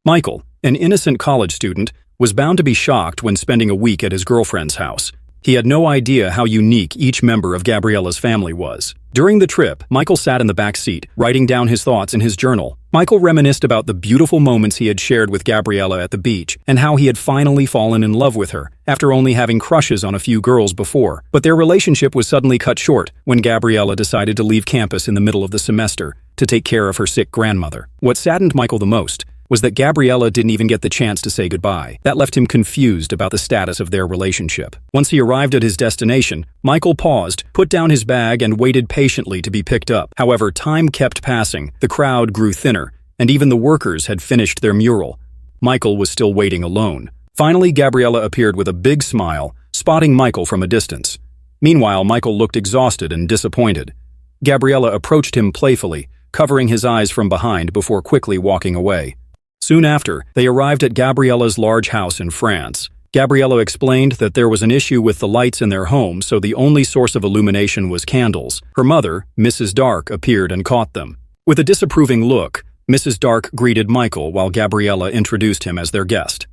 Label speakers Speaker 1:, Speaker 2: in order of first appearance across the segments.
Speaker 1: Michael, an innocent college student, was bound to be shocked when spending a week at his girlfriend's house. He had no idea how unique each member of Gabriella's family was. During the trip, Michael sat in the back seat, writing down his thoughts in his journal. Michael reminisced about the beautiful moments he had shared with Gabriella at the beach and how he had finally fallen in love with her, after only having crushes on a few girls before. But their relationship was suddenly cut short when Gabriella decided to leave campus in the middle of the semester to take care of her sick grandmother. What saddened Michael the most was that Gabriella didn't even get the chance to say goodbye. That left him confused about the status of their relationship. Once he arrived at his destination, Michael paused, put down his bag, and waited patiently to be picked up. However, time kept passing, the crowd grew thinner, and even the workers had finished their mural. Michael was still waiting alone. Finally, Gabriella appeared with a big smile, spotting Michael from a distance. Meanwhile, Michael looked exhausted and disappointed. Gabriella approached him playfully, covering his eyes from behind before quickly walking away. Soon after, they arrived at Gabriella's large house in France. Gabriella explained that there was an issue with the lights in their home, so the only source of illumination was candles. Her mother, Mrs. Dark, appeared and caught them. With a disapproving look, Mrs. Dark greeted Michael while Gabriella introduced him as their guest.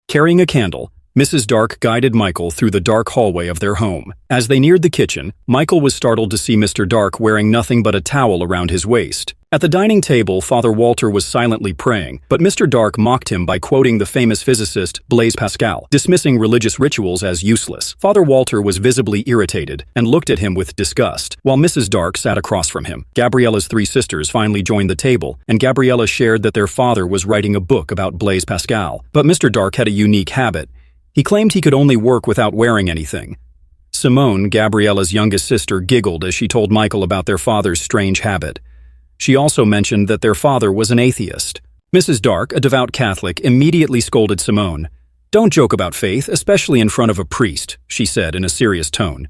Speaker 1: Carrying a candle, Mrs. Dark guided Michael through the dark hallway of their home. As they neared the kitchen, Michael was startled to see Mr. Dark wearing nothing but a towel around his waist. At the dining table, Father Walter was silently praying, but Mr. Dark mocked him by quoting the famous physicist Blaise Pascal, dismissing religious rituals as useless. Father Walter was visibly irritated and looked at him with disgust, while Mrs. Dark sat across from him. Gabriella's three sisters finally joined the table, and Gabriella shared that their father was writing a book about Blaise Pascal. But Mr. Dark had a unique habit. He claimed he could only work without wearing anything. Simone, Gabriella's youngest sister, giggled as she told Michael about their father's strange habit. She also mentioned that their father was an atheist. Mrs. Dark, a devout Catholic, immediately scolded Simone. "Don't joke about faith, especially in front of a priest," she said in a serious tone.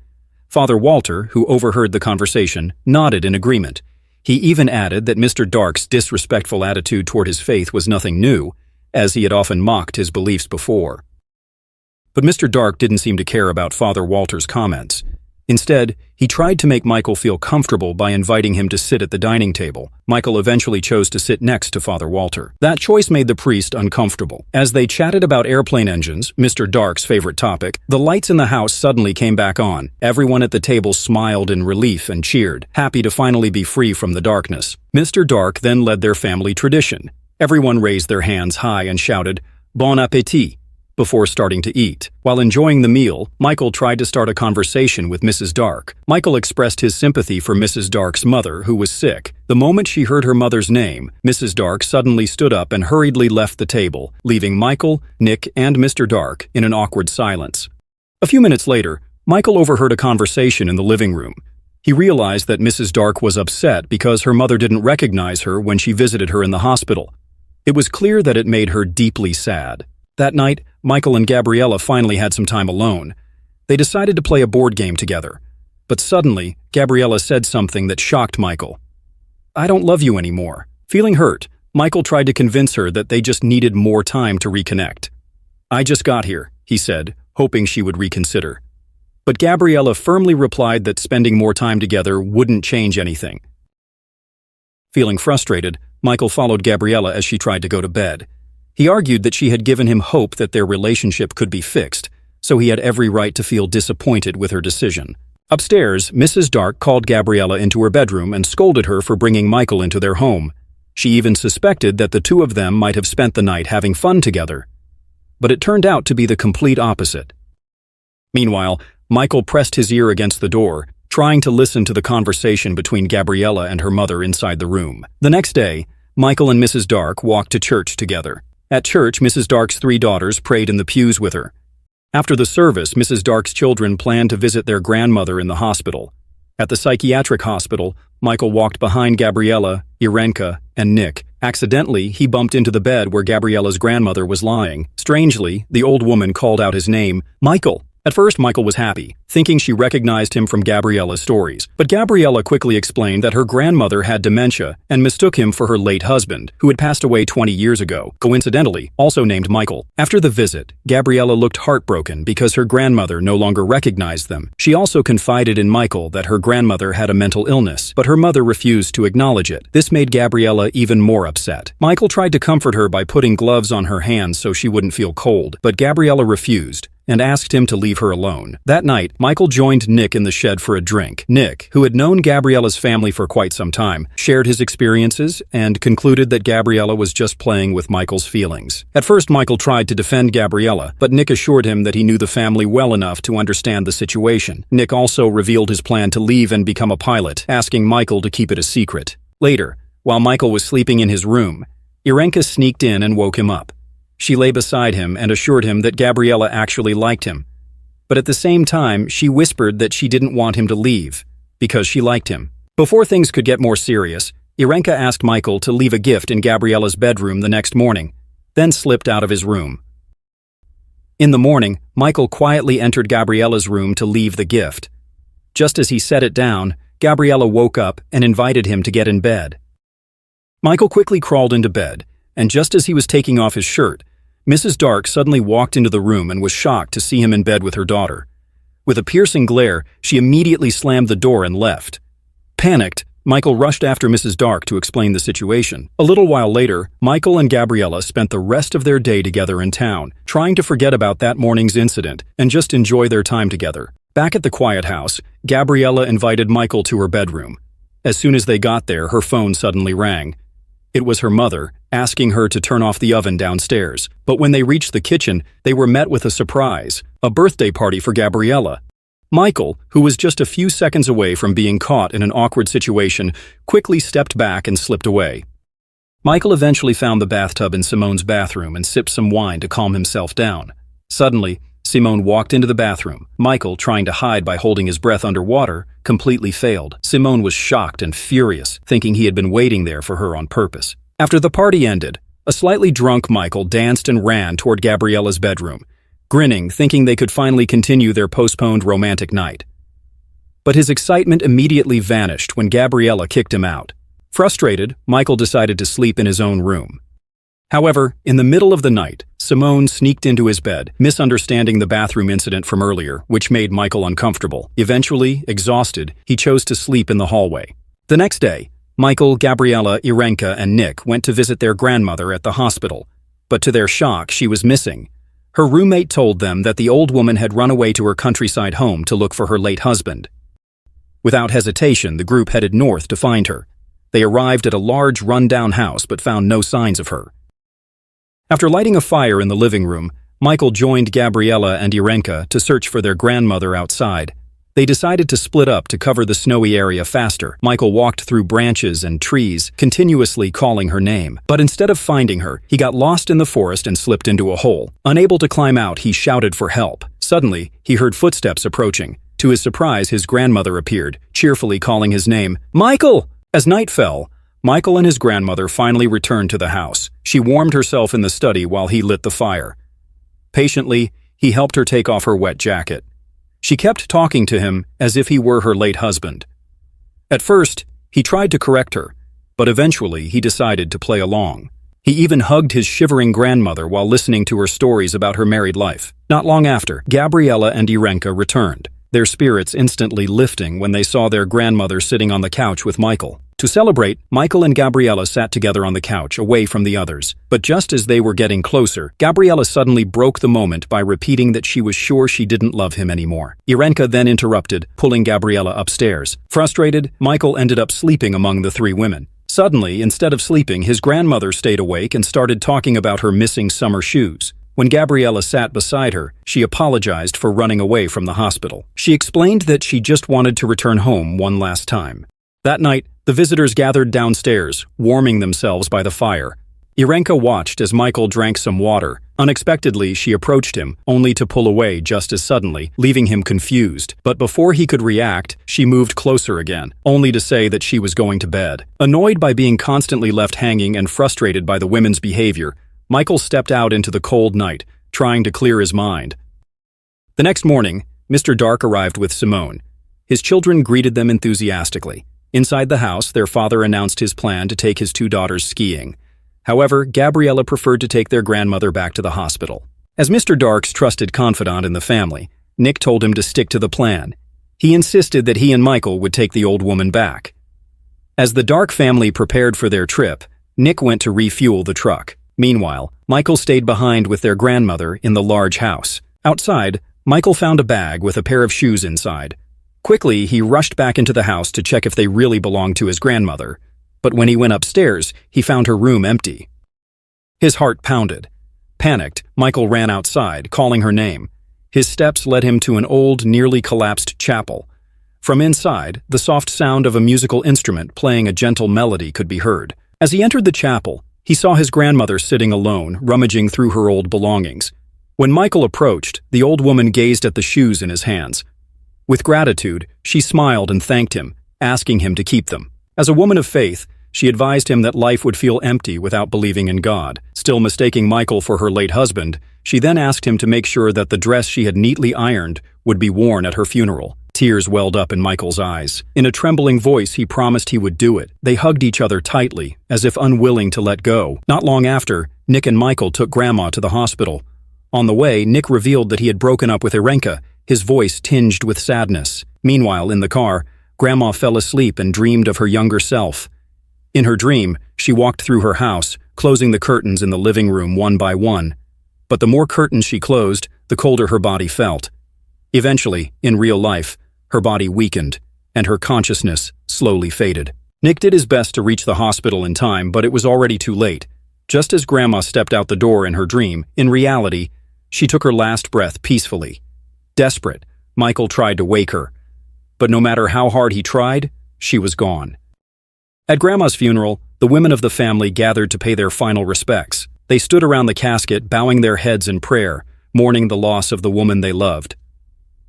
Speaker 1: Father Walter, who overheard the conversation, nodded in agreement. He even added that Mr. Dark's disrespectful attitude toward his faith was nothing new, as he had often mocked his beliefs before. But Mr. Dark didn't seem to care about Father Walter's comments. Instead, he tried to make Michael feel comfortable by inviting him to sit at the dining table. Michael eventually chose to sit next to Father Walter. That choice made the priest uncomfortable. As they chatted about airplane engines, Mr. Dark's favorite topic, the lights in the house suddenly came back on. Everyone at the table smiled in relief and cheered, happy to finally be free from the darkness. Mr. Dark then led their family tradition. Everyone raised their hands high and shouted, "Bon appétit," before starting to eat. While enjoying the meal, Michael tried to start a conversation with Mrs. Dark. Michael expressed his sympathy for Mrs. Dark's mother, who was sick. The moment she heard her mother's name, Mrs. Dark suddenly stood up and hurriedly left the table, leaving Michael, Nick, and Mr. Dark in an awkward silence. A few minutes later, Michael overheard a conversation in the living room. He realized that Mrs. Dark was upset because her mother didn't recognize her when she visited her in the hospital. It was clear that it made her deeply sad. That night, Michael and Gabriella finally had some time alone. They decided to play a board game together. But suddenly, Gabriella said something that shocked Michael. "I don't love you anymore." Feeling hurt, Michael tried to convince her that they just needed more time to reconnect. "I just got here," he said, hoping she would reconsider. But Gabriella firmly replied that spending more time together wouldn't change anything. Feeling frustrated, Michael followed Gabriella as she tried to go to bed. He argued that she had given him hope that their relationship could be fixed, so he had every right to feel disappointed with her decision. Upstairs, Mrs. Dark called Gabriella into her bedroom and scolded her for bringing Michael into their home. She even suspected that the two of them might have spent the night having fun together. But it turned out to be the complete opposite. Meanwhile, Michael pressed his ear against the door, trying to listen to the conversation between Gabriella and her mother inside the room. The next day, Michael and Mrs. Dark walked to church together. At church, Mrs. Dark's three daughters prayed in the pews with her. After the service, Mrs. Dark's children planned to visit their grandmother in the hospital. At the psychiatric hospital, Michael walked behind Gabriella, Irenka, and Nick. Accidentally, he bumped into the bed where Gabriella's grandmother was lying. Strangely, the old woman called out his name, "Michael!" At first, Michael was happy, thinking she recognized him from Gabriella's stories. But Gabriella quickly explained that her grandmother had dementia and mistook him for her late husband, who had passed away 20 years ago, coincidentally, also named Michael. After the visit, Gabriella looked heartbroken because her grandmother no longer recognized them. She also confided in Michael that her grandmother had a mental illness, but her mother refused to acknowledge it. This made Gabriella even more upset. Michael tried to comfort her by putting gloves on her hands so she wouldn't feel cold, but Gabriella refused and asked him to leave her alone. That night, Michael joined Nick in the shed for a drink. Nick, who had known Gabriella's family for quite some time, shared his experiences and concluded that Gabriella was just playing with Michael's feelings. At first, Michael tried to defend Gabriella, but Nick assured him that he knew the family well enough to understand the situation. Nick also revealed his plan to leave and become a pilot, asking Michael to keep it a secret. Later, while Michael was sleeping in his room, Irenka sneaked in and woke him up. She lay beside him and assured him that Gabriella actually liked him. But at the same time, she whispered that she didn't want him to leave, because she liked him. Before things could get more serious, Irenka asked Michael to leave a gift in Gabriella's bedroom the next morning, then slipped out of his room. In the morning, Michael quietly entered Gabriella's room to leave the gift. Just as he set it down, Gabriella woke up and invited him to get in bed. Michael quickly crawled into bed, and just as he was taking off his shirt, Mrs. Dark suddenly walked into the room and was shocked to see him in bed with her daughter. With a piercing glare, she immediately slammed the door and left. Panicked, Michael rushed after Mrs. Dark to explain the situation. A little while later, Michael and Gabriella spent the rest of their day together in town, trying to forget about that morning's incident and just enjoy their time together. Back at the quiet house, Gabriella invited Michael to her bedroom. As soon as they got there, her phone suddenly rang. It was her mother, asking her to turn off the oven downstairs. But when they reached the kitchen, they were met with a surprise, a birthday party for Gabriella. Michael, who was just a few seconds away from being caught in an awkward situation, quickly stepped back and slipped away. Michael eventually found the bathtub in Simone's bathroom and sipped some wine to calm himself down. Suddenly, Simone walked into the bathroom. Michael, trying to hide by holding his breath underwater, completely failed. Simone was shocked and furious, thinking he had been waiting there for her on purpose. After the party ended, a slightly drunk Michael danced and ran toward Gabriella's bedroom, grinning, thinking they could finally continue their postponed romantic night. But his excitement immediately vanished when Gabriella kicked him out. Frustrated, Michael decided to sleep in his own room. However, in the middle of the night, Simone sneaked into his bed, misunderstanding the bathroom incident from earlier, which made Michael uncomfortable. Eventually, exhausted, he chose to sleep in the hallway. The next day, Michael, Gabriella, Irenka, and Nick went to visit their grandmother at the hospital. But to their shock, she was missing. Her roommate told them that the old woman had run away to her countryside home to look for her late husband. Without hesitation, the group headed north to find her. They arrived at a large, run-down house but found no signs of her. After lighting a fire in the living room, Michael joined Gabriella and Irenka to search for their grandmother outside. They decided to split up to cover the snowy area faster. Michael walked through branches and trees, continuously calling her name. But instead of finding her, he got lost in the forest and slipped into a hole. Unable to climb out, he shouted for help. Suddenly, he heard footsteps approaching. To his surprise, his grandmother appeared, cheerfully calling his name, "Michael!" As night fell, Michael and his grandmother finally returned to the house. She warmed herself in the study while he lit the fire. Patiently, he helped her take off her wet jacket. She kept talking to him as if he were her late husband. At first, he tried to correct her, but eventually he decided to play along. He even hugged his shivering grandmother while listening to her stories about her married life. Not long after, Gabriella and Irenka returned, their spirits instantly lifting when they saw their grandmother sitting on the couch with Michael. To celebrate, Michael and Gabriella sat together on the couch, away from the others. But just as they were getting closer, Gabriella suddenly broke the moment by repeating that she was sure she didn't love him anymore. Irenka then interrupted, pulling Gabriella upstairs. Frustrated, Michael ended up sleeping among the three women. Suddenly, instead of sleeping, his grandmother stayed awake and started talking about her missing summer shoes. When Gabriella sat beside her, she apologized for running away from the hospital. She explained that she just wanted to return home one last time. That night, the visitors gathered downstairs, warming themselves by the fire. Irenka watched as Michael drank some water. Unexpectedly, she approached him, only to pull away just as suddenly, leaving him confused. But before he could react, she moved closer again, only to say that she was going to bed. Annoyed by being constantly left hanging and frustrated by the women's behavior, Michael stepped out into the cold night, trying to clear his mind. The next morning, Mr. Dark arrived with Simone. His children greeted them enthusiastically. Inside the house, their father announced his plan to take his two daughters skiing. However, Gabriella preferred to take their grandmother back to the hospital. As Mr. Dark's trusted confidant in the family, Nick told him to stick to the plan. He insisted that he and Michael would take the old woman back. As the Dark family prepared for their trip, Nick went to refuel the truck. Meanwhile, Michael stayed behind with their grandmother in the large house. Outside, Michael found a bag with a pair of shoes inside. Quickly, he rushed back into the house to check if they really belonged to his grandmother. But when he went upstairs, he found her room empty. His heart pounded. Panicked, Michael ran outside, calling her name. His steps led him to an old, nearly collapsed chapel. From inside, the soft sound of a musical instrument playing a gentle melody could be heard. As he entered the chapel, he saw his grandmother sitting alone, rummaging through her old belongings. When Michael approached, the old woman gazed at the shoes in his hands. With gratitude, she smiled and thanked him, asking him to keep them. As a woman of faith, she advised him that life would feel empty without believing in God. Still mistaking Michael for her late husband, she then asked him to make sure that the dress she had neatly ironed would be worn at her funeral. Tears welled up in Michael's eyes. In a trembling voice, he promised he would do it. They hugged each other tightly, as if unwilling to let go. Not long after, Nick and Michael took Grandma to the hospital. On the way, Nick revealed that he had broken up with Irenka, his voice tinged with sadness. Meanwhile, in the car, Grandma fell asleep and dreamed of her younger self. In her dream, she walked through her house, closing the curtains in the living room one by one. But the more curtains she closed, the colder her body felt. Eventually, in real life, her body weakened, and her consciousness slowly faded. Nick did his best to reach the hospital in time, but it was already too late. Just as Grandma stepped out the door in her dream, in reality, she took her last breath peacefully. Desperate, Michael tried to wake her. But no matter how hard he tried, she was gone. At Grandma's funeral, the women of the family gathered to pay their final respects. They stood around the casket, bowing their heads in prayer, mourning the loss of the woman they loved.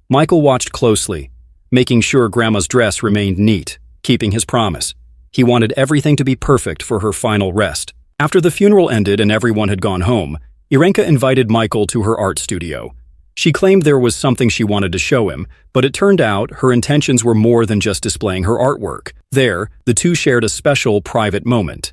Speaker 1: Michael watched closely, making sure Grandma's dress remained neat, keeping his promise. He wanted everything to be perfect for her final rest. After the funeral ended and everyone had gone home, Irenka invited Michael to her art studio. She claimed there was something she wanted to show him, but it turned out her intentions were more than just displaying her artwork. There, the two shared a special, private moment.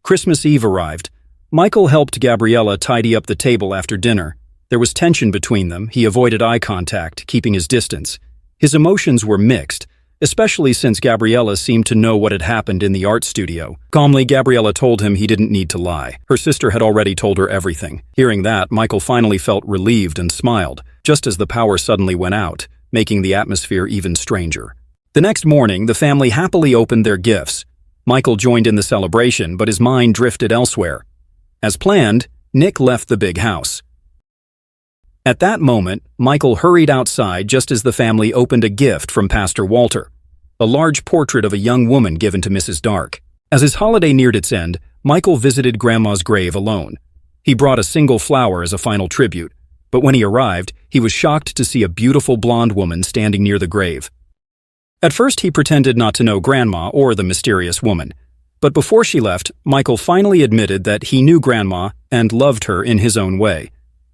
Speaker 1: Christmas Eve arrived. Michael helped Gabriella tidy up the table after dinner. There was tension between them. He avoided eye contact, keeping his distance. His emotions were mixed, especially since Gabriella seemed to know what had happened in the art studio. Calmly, Gabriella told him he didn't need to lie. Her sister had already told her everything. Hearing that, Michael finally felt relieved and smiled, just as the power suddenly went out, making the atmosphere even stranger. The next morning, the family happily opened their gifts. Michael joined in the celebration, but his mind drifted elsewhere. As planned, Nick left the big house. At that moment, Michael hurried outside just as the family opened a gift from Pastor Walter, a large portrait of a young woman given to Mrs. Dark. As his holiday neared its end, Michael visited Grandma's grave alone. He brought a single flower as a final tribute, but when he arrived, he was shocked to see a beautiful blonde woman standing near the grave. At first, he pretended not to know Grandma or the mysterious woman. But before she left, Michael finally admitted that he knew Grandma and loved her in his own way.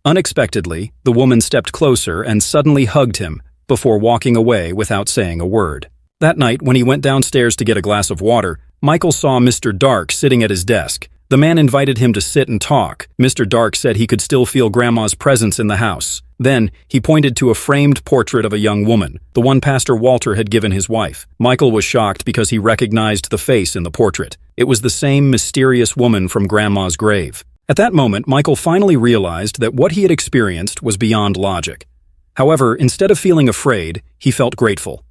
Speaker 1: Unexpectedly, the woman stepped closer and suddenly hugged him before walking away without saying a word. That night, when he went downstairs to get a glass of water, Michael saw Mr. Dark sitting at his desk. The man invited him to sit and talk. Mr. Dark said he could still feel Grandma's presence in the house. Then, he pointed to a framed portrait of a young woman, the one Pastor Walter had given his wife. Michael was shocked because he recognized the face in the portrait. It was the same mysterious woman from Grandma's grave. At that moment, Michael finally realized that what he had experienced was beyond logic. However, instead of feeling afraid, he felt grateful.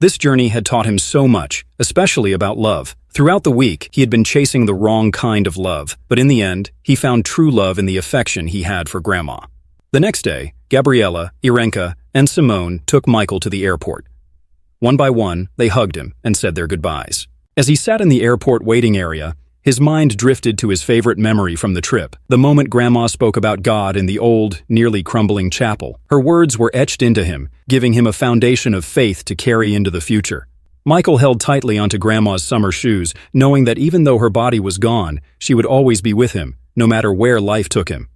Speaker 1: This journey had taught him so much, especially about love. Throughout the week, he had been chasing the wrong kind of love, but in the end, he found true love in the affection he had for Grandma. The next day, Gabriella, Irenka, and Simone took Michael to the airport. One by one, they hugged him and said their goodbyes. As he sat in the airport waiting area, his mind drifted to his favorite memory from the trip, the moment Grandma spoke about God in the old, nearly crumbling chapel. Her words were etched into him, giving him a foundation of faith to carry into the future. Michael held tightly onto Grandma's summer shoes, knowing that even though her body was gone, she would always be with him, no matter where life took him.